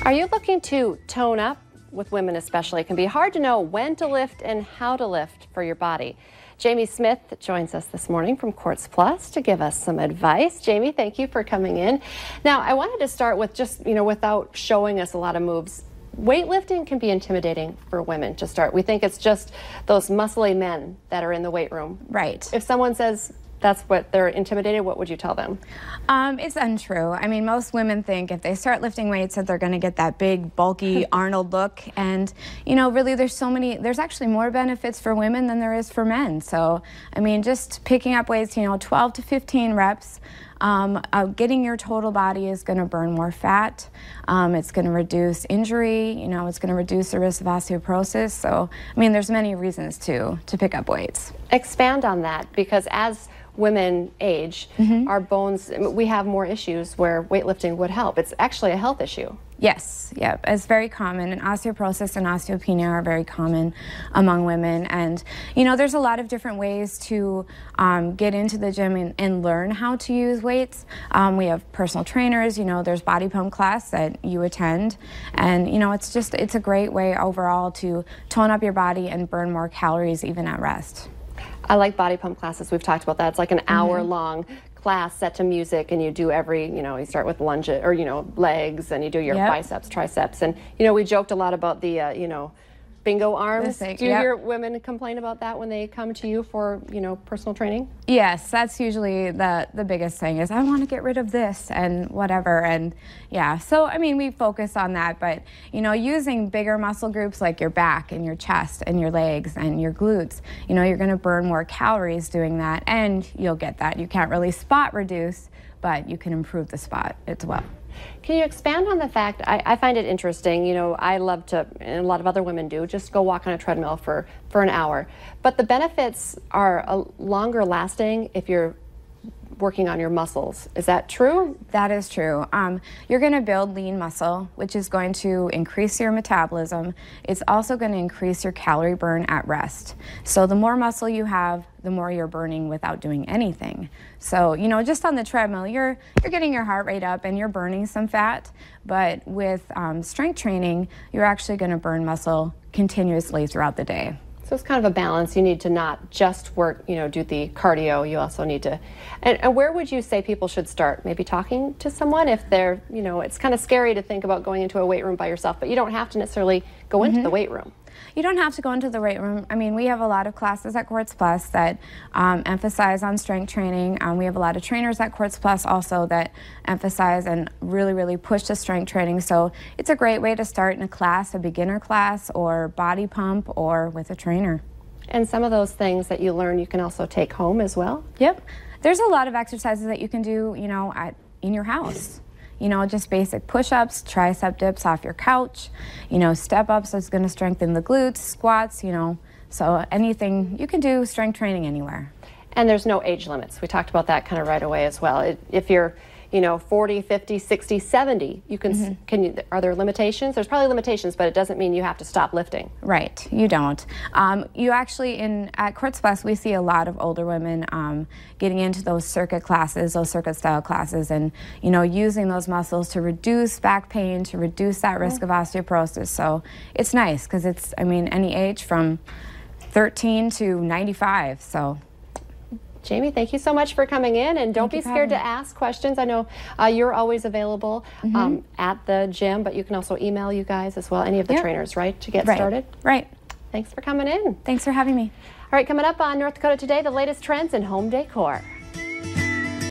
Are you looking to tone up? With women especially, it can be hard to know when to lift and how to lift for your body. Jamie Smith joins us this morning from Quartz Plus to give us some advice. Jamie, thank you for coming in. Now, I wanted to start with just, without showing us a lot of moves. Weightlifting can be intimidating for women to start. We think it's just those muscly men that are in the weight room. Right. If someone says that's what they're intimidated, what would you tell them? It's untrue. I mean, most women think if they start lifting weights that they're going to get that big, bulky Arnold look. And, really there's actually more benefits for women than there is for men. So, I mean, just picking up weights, 12 to 15 reps, getting your total body is going to burn more fat. It's going to reduce injury, it's going to reduce the risk of osteoporosis. So, I mean, there's many reasons to pick up weights. Expand on that, because as women age, our bones, we have more issues where weightlifting would help. It's actually a health issue. Yes, yeah, it's very common, and osteoporosis and osteopenia are very common among women. And there's a lot of different ways to get into the gym and learn how to use weights. We have personal trainers. There's body pump class that you attend, and it's a great way overall to tone up your body and burn more calories even at rest. I like body pump classes. We've talked about that. It's like an hour-long class set to music, and you do you start with lunges or legs, and you do your biceps, triceps, and we joked a lot about the bingo arms. Do you hear women complain about that when they come to you for personal training? Yes, that's usually the biggest thing is I want to get rid of this and whatever. And yeah, so I mean, we focus on that, but using bigger muscle groups like your back and your chest and your legs and your glutes, you're going to burn more calories doing that, and you'll get that. You can't really spot reduce, but you can improve the spot as well. Can you expand on the fact, I find it interesting, I love to, and a lot of other women do, just go walk on a treadmill for an hour. But the benefits are longer lasting if you're working on your muscles. Is that true? That is true. You're going to build lean muscle, which is going to increase your metabolism. It's also going to increase your calorie burn at rest. So the more muscle you have, the more you're burning without doing anything. So, just on the treadmill, you're getting your heart rate up and you're burning some fat. But with strength training, you're actually going to burn muscle continuously throughout the day. So it's kind of a balance. You need to not just work, do the cardio. You also need to, and where would you say people should start? Maybe talking to someone if they're, it's kind of scary to think about going into a weight room by yourself, but you don't have to necessarily go into the weight room. You don't have to go into the weight room. I mean, we have a lot of classes at Quartz Plus that emphasize on strength training. We have a lot of trainers at Quartz Plus also that emphasize and really push the strength training. So it's a great way to start in a class, a beginner class, or body pump, or with a trainer. And some of those things that you learn, you can also take home as well? Yep. There's a lot of exercises that you can do, in your house. Just basic push-ups, tricep dips off your couch, step-ups that's going to strengthen the glutes, squats, so anything. You can do strength training anywhere. And there's no age limits. We talked about that kind of right away as well. If you're 40, 50, 60, 70, you can, are there limitations? There's probably limitations, but it doesn't mean you have to stop lifting. Right, you don't. You actually, at Quartz Plus, we see a lot of older women getting into those circuit classes, those circuit style classes, and, using those muscles to reduce back pain, to reduce that risk of osteoporosis. So it's nice because it's, any age from 13 to 95, so. Jamie, thank you so much for coming in, and don't be scared to ask questions. I know you're always available at the gym, but you can also email you guys as well, any of the trainers, right, to get started? Right. Thanks for coming in. Thanks for having me. All right, coming up on North Dakota Today, the latest trends in home decor.